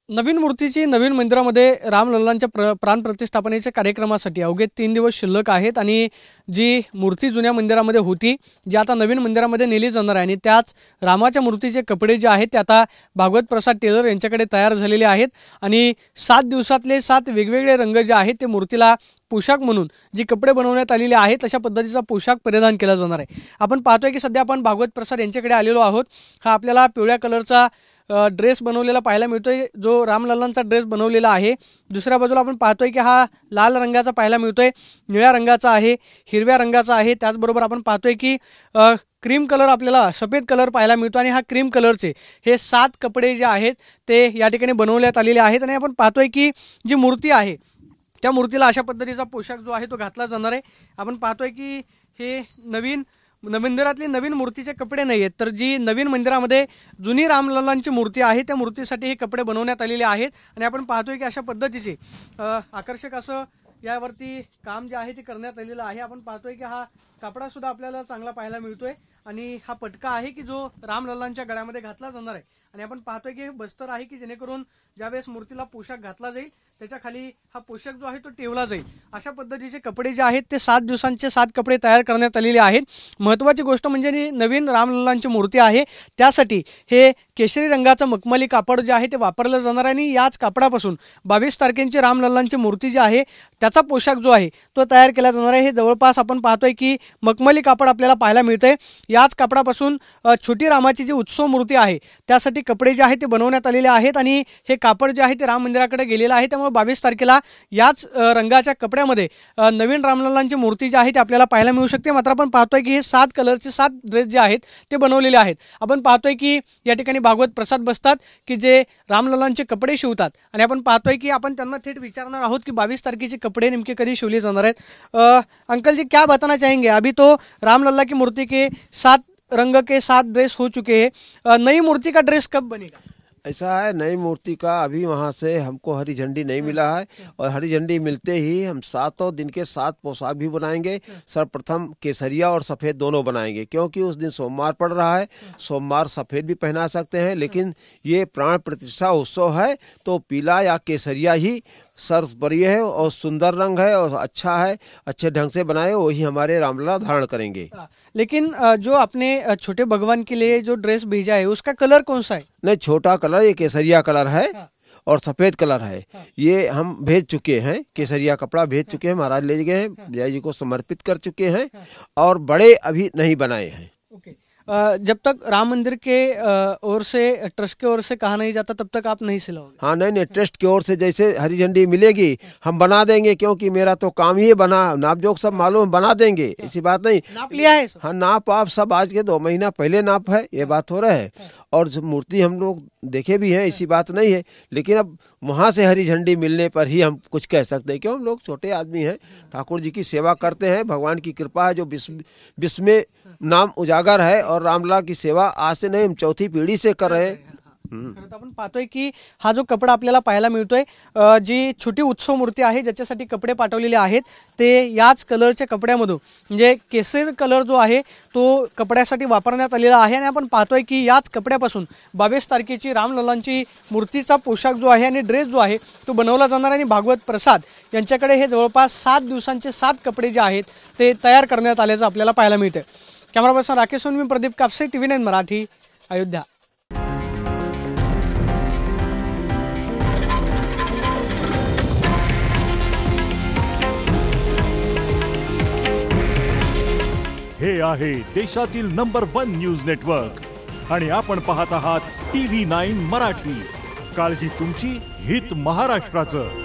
नवीन मूर्तीची नवीन मंदिरामध्ये रामलल्लांच्या प्राण प्रतिष्ठापनेच्या कार्यक्रमासाठी अवघे 3 दिवस शिल्लक आहेत आणि जी मूर्ती जुन्या मंदिरामध्ये होती जी आता नवीन मंदिरामध्ये नेली जाणार आहे आणि त्याच रामाच्या मूर्तीचे कपडे जे आहेत ते आता भागवत प्रसाद टेलर यांच्याकडे तयार झालेले आहेत आणि 7 दिवसातले 7 वेगवेगळे रंग जे आहेत ते मूर्तीला पोशाख म्हणून जी कपडे बनवण्यात आलेले आहेत तशा पद्धतीचा पोशाख परिधान केला जाणार आहे। आपण पाहतोय की सध्या आपण भागवत प्रसाद यांच्याकडे आलेलो आहोत। हा आपल्याला पिवळ्या कलरचा ड्रेस बनवलेला पाहायला मिळतोय जो रामलल्लांचा ड्रेस बनवलेला आहे। दुसऱ्या बाजूला आपण पाहतोय की हा लाल रंगाचा पाहायला मिळतोय, निळ्या रंगाचा आहे, हिरव्या रंगाचा आहे। त्याचबरोबर आपण पाहतोय की क्रीम कलर आपल्याला सफेद कलर पाहायला मिळतो आणि हा क्रीम कलरचे हे 7 कपडे जे आहेत ते या ठिकाणी बनवण्यात आलेले आहेत आणि आपण पाहतोय की जी मूर्ती आहे त्या मूर्तीला अशा पद्धतीचा पोशाख जो आहे तो घातला जाणार आहे। आपण पाहतोय की हे मंदिरातली नवीन मूर्तीचे कपडे नाही आहेत तर जी नवीन मंदिरामध्ये जुनी रामलल्लांची मूर्ती आहे त्या मूर्तीसाठी हे कपडे बनवण्यात आलेले आहेत आणि आपण पाहतोय की अशा पद्धतीचे आकर्षक असं यावरती काम जे आहे ते करण्यात आलेलं आहे। आपण पाहतोय की हा कपडा सुद्धा आपल्याला चांगला पाहायला मिळतोय आणि हा पटका आहे की जो रामलल्लांच्या गळ्यामध्ये घातला जाणार आहे आणि आपण पाहतोय की हे बस्तर आहे की जेणेकरून ज्यावेळेस मूर्तीला पोशाख घातला जाईल त्याच्या खाली हा पोशाख जो आहे तो ठेवला जाईल। अशा पद्धतीचे कपडे जे आहेत ते 7 दिवसांचे 7 कपडे तयार करण्यात आलेले आहेत। महत्त्वाची गोष्ट म्हणजे नवीन रामलल्लांची मूर्ती आहे त्यासाठी हे केशरी रंगाचं मखमली कापड जे आहे ते वापरलं जाणार आहे आणि याच कापडापासून 22 तारखेची रामलल्लांची मूर्ती जी आहे त्याचा पोशाख जो आहे तो तयार केला जाणार आहे। हे जवळपास आपण पाहतोय की मखमली कापड आपल्याला पाहायला मिळते। याच कापडापासून छोटी रामाची जी उत्सव मूर्ती आहे त्यासाठी कपडे जे आहेत ते बनवण्यात आलेले आहेत आणि हे कापड जे आहे ते राम मंदिराकडे गेलेलं आहे। त्यामुळे 22 तारखेला याच रंगाच्या कपड्यामध्ये नवीन रामलल्लांची मूर्ती जी आहे ती आपल्याला पाहायला मिळू शकते। मात्र आपण पाहतोय की हे 7 कलरचे 7 ड्रेस जे आहेत ते बनवलेले आहेत। आपण पाहतोय की या ठिकाणी भागवत प्रसाद बसतात की जे रामलल्लांचे कपडे शिवतात आणि आपण पाहतोय की आपण त्यांना थेट विचारणार आहोत की 22 तारखेचे कपडे नेमके कधी शिवले जाणार आहेत। अंकल जी क्या बताना चाहेंगे? अभी तो रामलल्ला की मूर्ति के 7 रंग के 7 ड्रेस हो चुके हैं, नई मूर्ति का ड्रेस कब बनेगा? ऐसा है, नई मूर्ति का अभी वहाँ से हमको हरी झंडी नहीं मिला है और हरी झंडी मिलते ही हम 7 दिन के 7 पोशाक भी बनाएंगे। सर्वप्रथम केसरिया और सफ़ेद दोनों बनाएंगे क्योंकि उस दिन सोमवार पड़ रहा है। सोमवार सफ़ेद भी पहना सकते हैं लेकिन ये प्राण प्रतिष्ठा उत्सव है तो पीला या केसरिया ही सर्वप्रिय है और सुंदर रंग है और अच्छा है, अच्छे ढंग से बनाए वही हमारे रामलल्ला धारण करेंगे। लेकिन जो आपने छोटे भगवान के लिए जो ड्रेस भेजा है उसका कलर कौन सा है? नहीं, छोटा कलर ये केसरिया कलर है और सफ़ेद कलर है। ये हम भेज चुके हैं, केसरिया कपड़ा भेज चुके हैं, महाराज ले गए हैं, जय जी को समर्पित कर चुके हैं और बड़े अभी नहीं बनाए हैं। जब तक राम मंदिर के ओर से ट्रस्ट की ओर से कहा नहीं जाता तब तक आप नहीं सिलाओगे? हाँ, नहीं, ट्रस्ट की ओर से जैसे हरी झंडी मिलेगी हम बना देंगे क्योंकि मेरा तो काम ही बना नाप जोक सब मालूम बना देंगे। ऐसी बात नहीं, नाप लिया है? हाँ, नाप आप सब आज के 2 महीना पहले नाप है, ये बात हो रहा है और जो मूर्ति हम लोग देखे भी हैं, ऐसी बात नहीं है लेकिन अब वहाँ से हरी झंडी मिलने पर ही हम कुछ कह सकते हैं क्यों हम लोग छोटे आदमी हैं, ठाकुर जी की सेवा करते हैं, भगवान की कृपा है जो विश्व में नाम उजागर है और रामलल्ला की सेवा आज से नहीं हम 4थी पीढ़ी से कर रहे हैं। आपण पाहतोय की हा जो कपडा आपल्याला पाहायला मिळतोय जी छोटी उत्सव मूर्ती आहे ज्याच्यासाठी कपडे पाठवलेले आहेत ते याच कलरच्या कपड्यामधून म्हणजे केसरी कलर जो आहे तो कपड्यासाठी वापरण्यात आलेला आहे आणि आपण पाहतोय की याच कपड्यापासून 22 तारखेची रामलल्लांची मूर्तीचा पोशाख जो आहे आणि ड्रेस जो आहे तो बनवला जाणार आणि भागवत प्रसाद यांच्याकडे हे जवळपास 7 दिवसांचे 7 कपडे जे आहेत ते तयार करण्यात आल्याचं आपल्याला पाहायला मिळते। Camera person Rakesh Sonavi, Pradeep Kapse, TV9 Marathi, Ayodhya. हे आहे देशातील नंबर 1 न्यूज नेटवर्क आणि आपण पाहत आहात TV9 मराठी। काळजी तुमची, हित महाराष्ट्राचं।